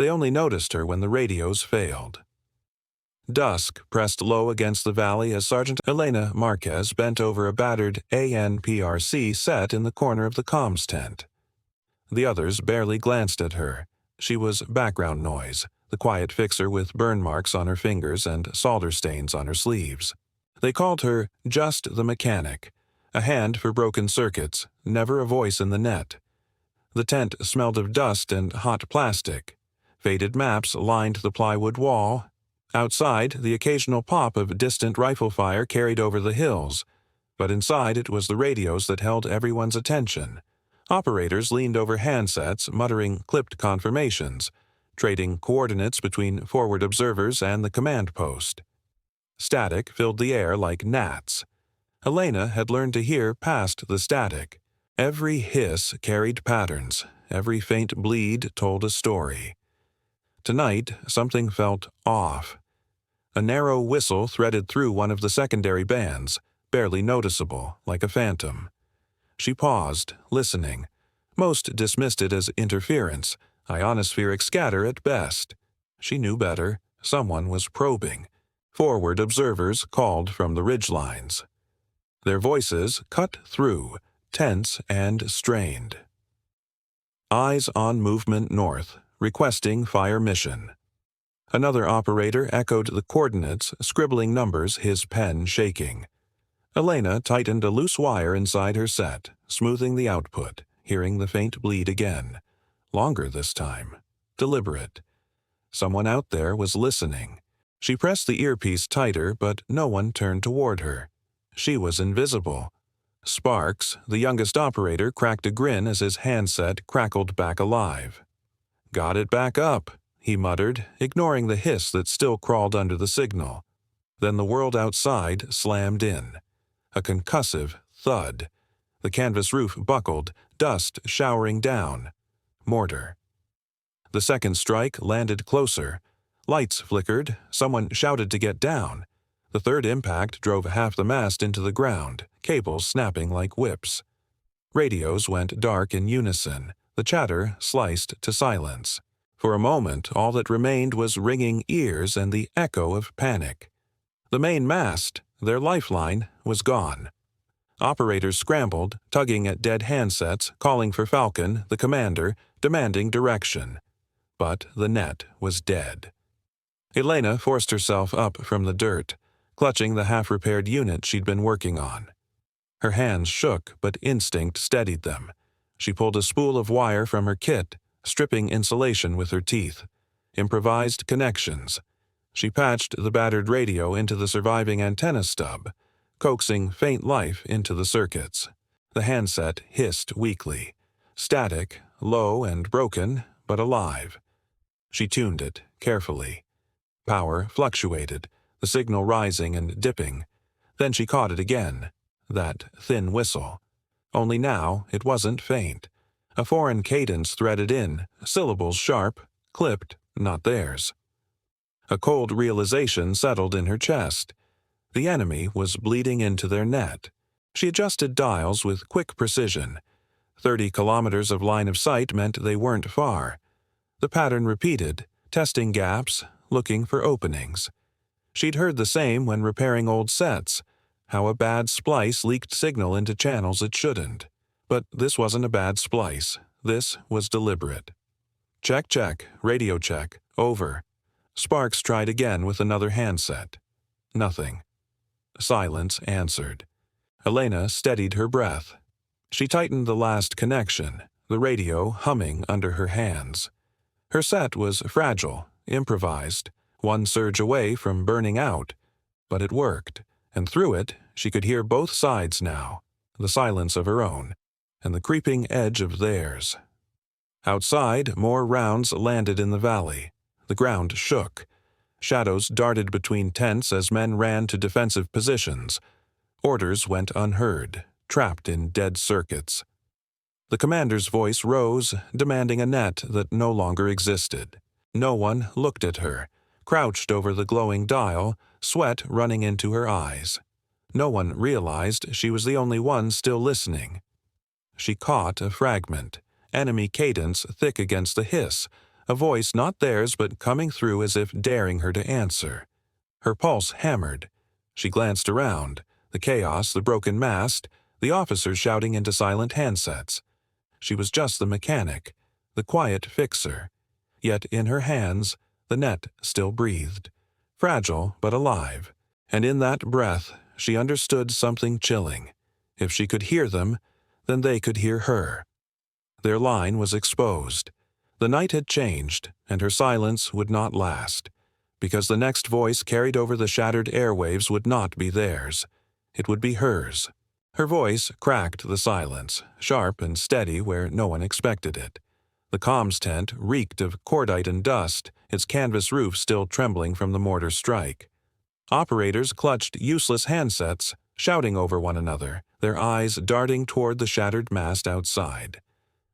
They only noticed her when the radios failed. Dusk pressed low against the valley as Sergeant Elena Marquez bent over a battered ANPRC set in the corner of the comms tent. The others barely glanced at her. She was background noise, the quiet fixer with burn marks on her fingers and solder stains on her sleeves. They called her just the mechanic, a hand for broken circuits, never a voice in the net. The tent smelled of dust and hot plastic. Faded maps lined the plywood wall. Outside, the occasional pop of distant rifle fire carried over the hills, but inside it was the radios that held everyone's attention. Operators leaned over handsets, muttering clipped confirmations, trading coordinates between forward observers and the command post. Static filled the air like gnats. Elena had learned to hear past the static. Every hiss carried patterns. Every faint bleed told a story. Tonight, something felt off. A narrow whistle threaded through one of the secondary bands, barely noticeable, like a phantom. She paused, listening. Most dismissed it as interference, ionospheric scatter at best. She knew better. Someone was probing. Forward observers called from the ridgelines. Their voices cut through, tense and strained. Eyes on movement north, requesting fire mission. Another operator echoed the coordinates, scribbling numbers, his pen shaking. Elena tightened a loose wire inside her set, smoothing the output, hearing the faint bleed again. Longer this time. Deliberate. Someone out there was listening. She pressed the earpiece tighter, but no one turned toward her. She was invisible. Sparks, the youngest operator, cracked a grin as his handset crackled back alive. "Got it back up," he muttered, ignoring the hiss that still crawled under the signal. Then the world outside slammed in. A concussive thud. The canvas roof buckled, dust showering down. Mortar. The second strike landed closer. Lights flickered. Someone shouted to get down. The third impact drove half the mast into the ground, cables snapping like whips. Radios went dark in unison. The chatter sliced to silence. For a moment, all that remained was ringing ears and the echo of panic. The main mast, their lifeline, was gone. Operators scrambled, tugging at dead handsets, calling for Falcon, the commander, demanding direction. But the net was dead. Elena forced herself up from the dirt, clutching the half-repaired unit she'd been working on. Her hands shook, but instinct steadied them. She pulled a spool of wire from her kit, stripping insulation with her teeth. Improvised connections. She patched the battered radio into the surviving antenna stub, coaxing faint life into the circuits. The handset hissed weakly. Static, low and broken, but alive. She tuned it, carefully. Power fluctuated, the signal rising and dipping. Then she caught it again. That thin whistle. Only now it wasn't faint. A foreign cadence threaded in, syllables sharp, clipped, not theirs. A cold realization settled in her chest. The enemy was bleeding into their net. She adjusted dials with quick precision. 30 kilometers of line of sight meant they weren't far. The pattern repeated, testing gaps, looking for openings. She'd heard the same when repairing old sets, how a bad splice leaked signal into channels it shouldn't. But this wasn't a bad splice. This was deliberate. Check, check, radio check, over. Sparks tried again with another handset. Nothing. Silence answered. Elena steadied her breath. She tightened the last connection, the radio humming under her hands. Her set was fragile, improvised, one surge away from burning out. But it worked, and through it she could hear both sides now, the silence of her own, and the creeping edge of theirs. Outside, more rounds landed in the valley. The ground shook. Shadows darted between tents as men ran to defensive positions. Orders went unheard, trapped in dead circuits. The commander's voice rose, demanding a net that no longer existed. No one looked at her, crouched over the glowing dial, sweat running into her eyes. No one realized she was the only one still listening. She caught a fragment, enemy cadence thick against the hiss, a voice not theirs but coming through as if daring her to answer. Her pulse hammered. She glanced around. The chaos, the broken mast, the officers shouting into silent handsets. She was just the mechanic, the quiet fixer. Yet in her hands, the net still breathed, fragile but alive. And in that breath, she understood something chilling. If she could hear them, then they could hear her. Their line was exposed. The night had changed, and her silence would not last, because the next voice carried over the shattered airwaves would not be theirs. It would be hers. Her voice cracked the silence, sharp and steady where no one expected it. The comms tent reeked of cordite and dust, its canvas roof still trembling from the mortar strike. Operators clutched useless handsets, shouting over one another, their eyes darting toward the shattered mast outside.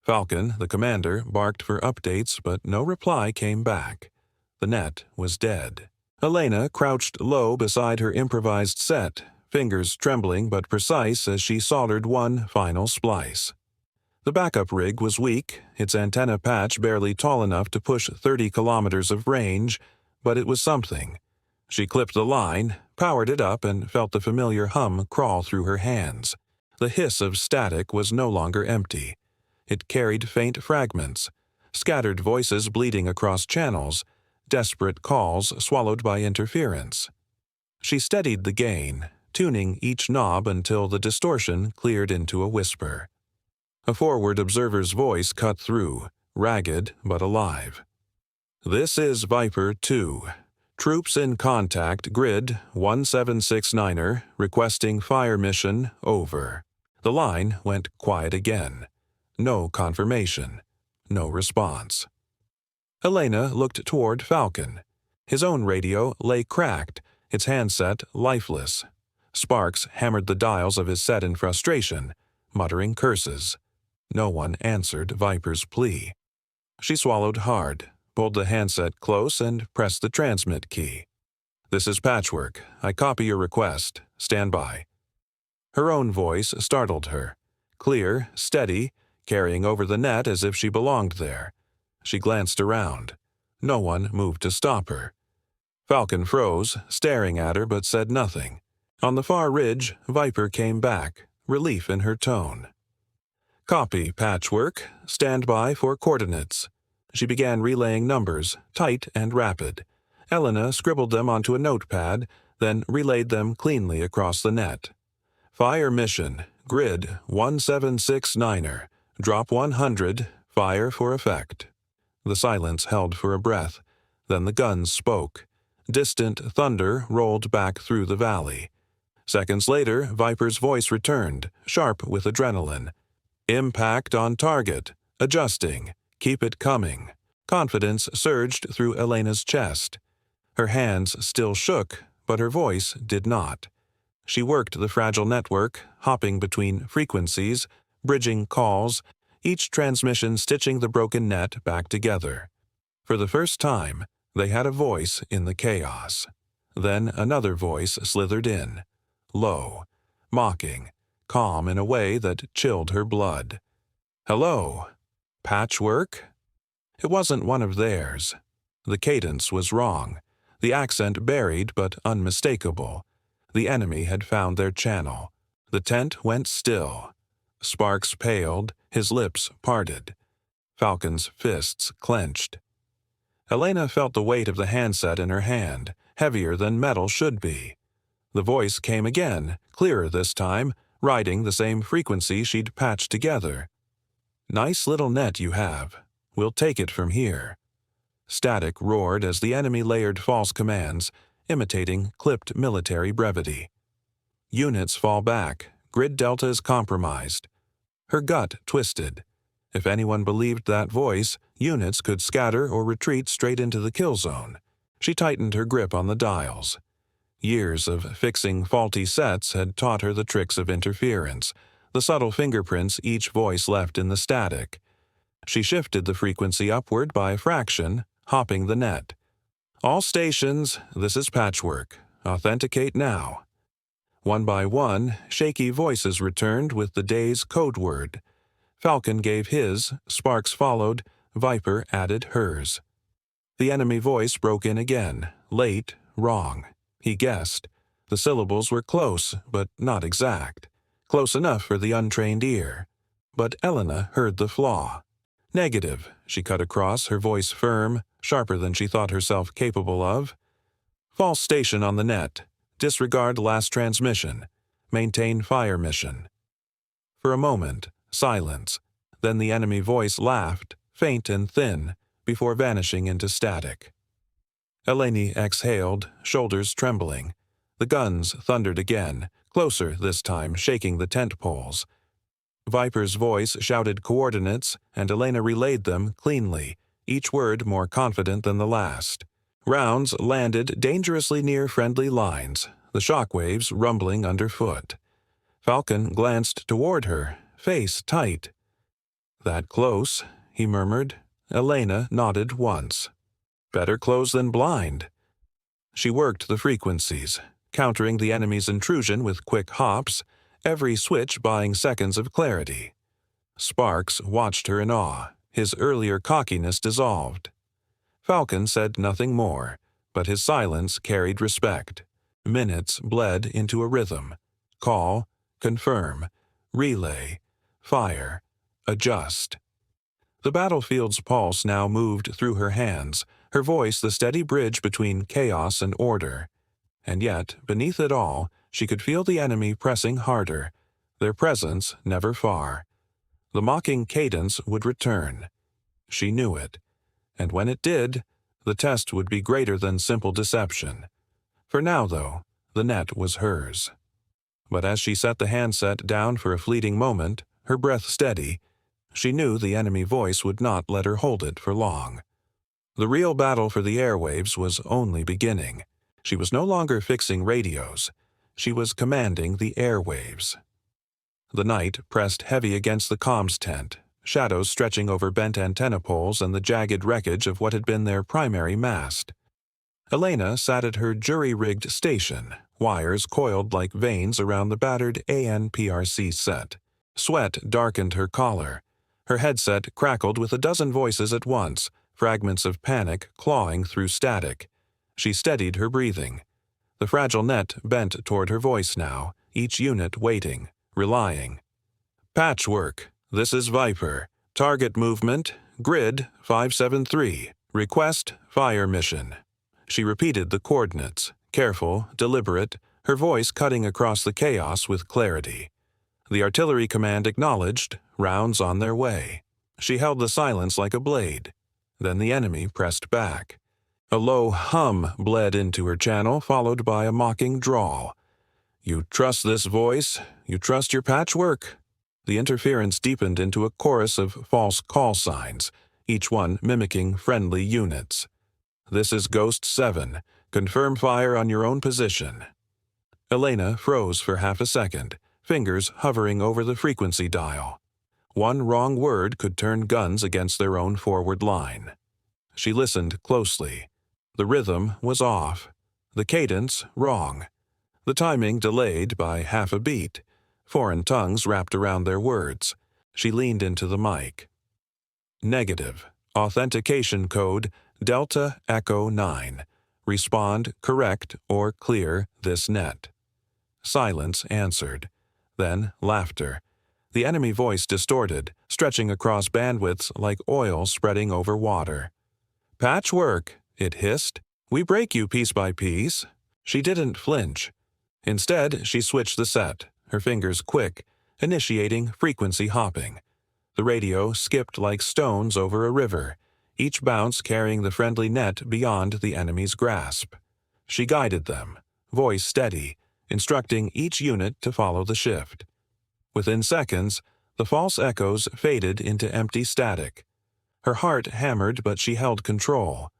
Falcon, the commander, barked for updates, but no reply came back. The net was dead. Elena crouched low beside her improvised set, fingers trembling but precise as she soldered one final splice. The backup rig was weak, its antenna patch barely tall enough to push 30 kilometers of range, but it was something. She clipped the line, powered it up, and felt the familiar hum crawl through her hands. The hiss of static was no longer empty. It carried faint fragments, scattered voices bleeding across channels, desperate calls swallowed by interference. She steadied the gain, tuning each knob until the distortion cleared into a whisper. A forward observer's voice cut through, ragged but alive. "This is Viper 2. Troops in contact, grid 1769er, requesting fire mission over." The line went quiet again. No confirmation. No response. Elena looked toward Falcon. His own radio lay cracked, its handset lifeless. Sparks hammered the dials of his set in frustration, muttering curses. No one answered Viper's plea. She swallowed hard, pulled the handset close, and pressed the transmit key. "This is Patchwork. I copy your request. Stand by." Her own voice startled her. Clear, steady, carrying over the net as if she belonged there. She glanced around. No one moved to stop her. Falcon froze, staring at her but said nothing. On the far ridge, Viper came back, relief in her tone. "Copy, Patchwork. Stand by for coordinates." She began relaying numbers, tight and rapid. Elena scribbled them onto a notepad, then relayed them cleanly across the net. "Fire mission, grid 1769er. Drop 100, fire for effect." The silence held for a breath. Then the guns spoke. Distant thunder rolled back through the valley. Seconds later, Viper's voice returned, sharp with adrenaline. "Impact on target. Adjusting. Keep it coming." Confidence surged through Elena's chest. Her hands still shook, but her voice did not. She worked the fragile network, hopping between frequencies, bridging calls, each transmission stitching the broken net back together. For the first time, they had a voice in the chaos. Then another voice slithered in, low, mocking, calm in a way that chilled her blood. "Hello? Patchwork?" It wasn't one of theirs. The cadence was wrong, the accent buried but unmistakable. The enemy had found their channel. The tent went still. Sparks paled, his lips parted. Falcon's fists clenched. Elena felt the weight of the handset in her hand, heavier than metal should be. The voice came again, clearer this time, riding the same frequency she'd patched together. "Nice little net you have. We'll take it from here." Static roared as the enemy layered false commands, imitating clipped military brevity. "Units fall back. Grid delta is compromised." Her gut twisted. If anyone believed that voice, units could scatter or retreat straight into the kill zone. She tightened her grip on the dials. Years of fixing faulty sets had taught her the tricks of interference, the subtle fingerprints each voice left in the static. She shifted the frequency upward by a fraction, hopping the net. "All stations, this is Patchwork. Authenticate now." One by one, shaky voices returned with the day's code word. Falcon gave his, Sparks followed, Viper added hers. The enemy voice broke in again, late, wrong. He guessed. The syllables were close, but not exact. Close enough for the untrained ear. But Elena heard the flaw. Negative, she cut across, her voice firm, sharper than she thought herself capable of. False station on the net. Disregard last transmission. Maintain fire mission. For a moment, silence. Then the enemy voice laughed, faint and thin, before vanishing into static. Eleni exhaled, shoulders trembling. The guns thundered again, closer this time, shaking the tent poles. Viper's voice shouted coordinates, and Elena relayed them cleanly, each word more confident than the last. Rounds landed dangerously near friendly lines, the shockwaves rumbling underfoot. Falcon glanced toward her, face tight. "That close," he murmured. Elena nodded once. "Better close than blind." She worked the frequencies, countering the enemy's intrusion with quick hops, every switch buying seconds of clarity. Sparks watched her in awe, his earlier cockiness dissolved. Falcon said nothing more, but his silence carried respect. Minutes bled into a rhythm. Call, confirm, relay, fire, adjust. The battlefield's pulse now moved through her hands, her voice the steady bridge between chaos and order. And yet, beneath it all, she could feel the enemy pressing harder, their presence never far. The mocking cadence would return. She knew it. And when it did, the test would be greater than simple deception. For now, though, the net was hers. But as she set the handset down for a fleeting moment, her breath steady, she knew the enemy voice would not let her hold it for long. The real battle for the airwaves was only beginning. She was no longer fixing radios. She was commanding the airwaves. The night pressed heavy against the comms tent, shadows stretching over bent antenna poles and the jagged wreckage of what had been their primary mast. Elena sat at her jury-rigged station, wires coiled like veins around the battered ANPRC set. Sweat darkened her collar. Her headset crackled with a dozen voices at once, fragments of panic clawing through static. She steadied her breathing. The fragile net bent toward her voice now, each unit waiting, relying. "Patchwork, this is Viper. Target movement, grid 573. Request, fire mission." She repeated the coordinates, careful, deliberate, her voice cutting across the chaos with clarity. The artillery command acknowledged, rounds on their way. She held the silence like a blade. Then the enemy pressed back. A low hum bled into her channel, followed by a mocking drawl. "You trust this voice? You trust your patchwork?" The interference deepened into a chorus of false call signs, each one mimicking friendly units. "This is Ghost 7. Confirm fire on your own position." Elena froze for half a second, fingers hovering over the frequency dial. One wrong word could turn guns against their own forward line. She listened closely. The rhythm was off. The cadence wrong. The timing delayed by half a beat. Foreign tongues wrapped around their words. She leaned into the mic. "Negative. Authentication code Delta Echo 9. Respond correct or clear this net." Silence answered. Then laughter. The enemy voice distorted, stretching across bandwidths like oil spreading over water. "Patchwork," it hissed. "We break you piece by piece." She didn't flinch. Instead, she switched the set, her fingers quick, initiating frequency hopping. The radio skipped like stones over a river, each bounce carrying the friendly net beyond the enemy's grasp. She guided them, voice steady, instructing each unit to follow the shift. Within seconds, the false echoes faded into empty static. Her heart hammered, but she held control.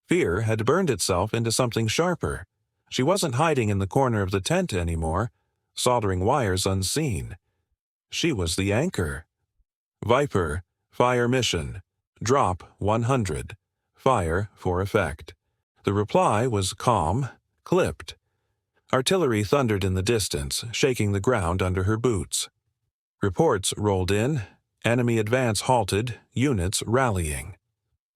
Fear had burned itself into something sharper. She wasn't hiding in the corner of the tent anymore, soldering wires unseen. She was the anchor. "Viper, fire mission. Drop 100. Fire for effect." The reply was calm, clipped. Artillery thundered in the distance, shaking the ground under her boots. Reports rolled in, enemy advance halted, units rallying.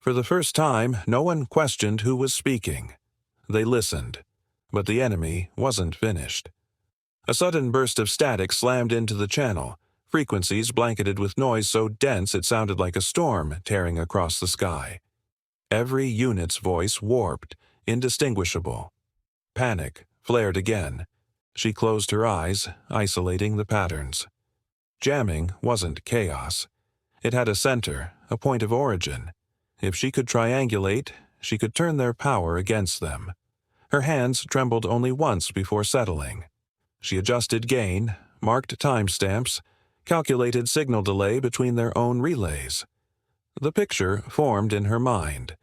For the first time, no one questioned who was speaking. They listened, but the enemy wasn't finished. A sudden burst of static slammed into the channel, frequencies blanketed with noise so dense it sounded like a storm tearing across the sky. Every unit's voice warped, indistinguishable. Panic flared again. She closed her eyes, isolating the patterns. Jamming wasn't chaos. It had a center, a point of origin. If she could triangulate, she could turn their power against them. Her hands trembled only once before settling. She adjusted gain, marked timestamps, calculated signal delay between their own relays. The picture formed in her mind.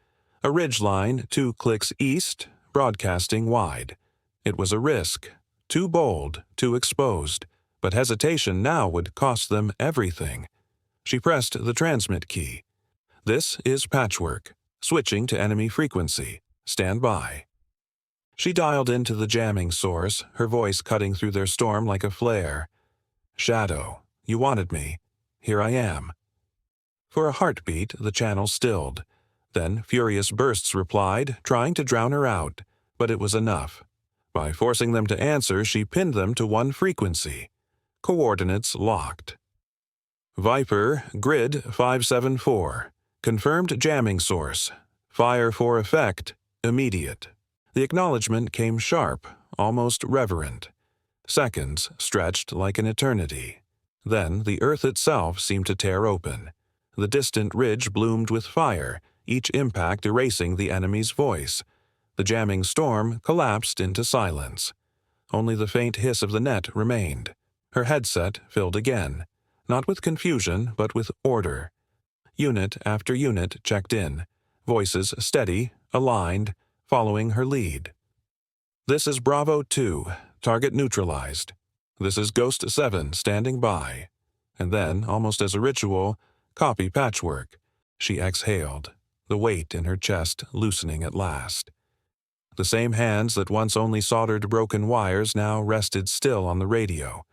A ridgeline 2 clicks east, broadcasting wide. It was a risk, too bold, too exposed, but hesitation now would cost them everything. She pressed the transmit key. This is Patchwork. Switching to enemy frequency. Stand by. She dialed into the jamming source, her voice cutting through their storm like a flare. Shadow, you wanted me. Here I am. For a heartbeat, the channel stilled. Then furious bursts replied, trying to drown her out, but it was enough. By forcing them to answer, she pinned them to one frequency. Coordinates locked. Viper, grid 574. Confirmed jamming source. Fire for effect, immediate. The acknowledgement came sharp, almost reverent. Seconds stretched like an eternity. Then the earth itself seemed to tear open. The distant ridge bloomed with fire, each impact erasing the enemy's voice. The jamming storm collapsed into silence. Only the faint hiss of the net remained. Her headset filled again, not with confusion, but with order. Unit after unit checked in, voices steady, aligned, following her lead. This is Bravo 2, target neutralized. This is Ghost 7, standing by. And then, almost as a ritual, copy Patchwork. She exhaled, the weight in her chest loosening at last. The same hands that once only soldered broken wires now rested still on the radio,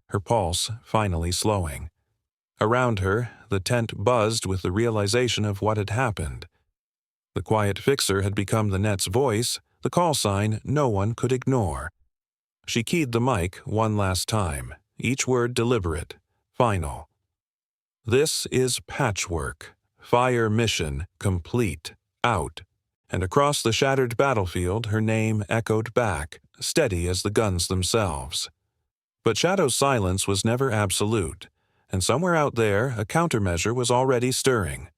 her pulse finally slowing. Around her, the tent buzzed with the realization of what had happened. The quiet fixer had become the net's voice, the call sign no one could ignore. She keyed the mic one last time, each word deliberate, final. This is Patchwork. Fire mission complete. Out. And across the shattered battlefield her name echoed back, steady as the guns themselves. But Shadow's silence was never absolute, and somewhere out there a countermeasure was already stirring.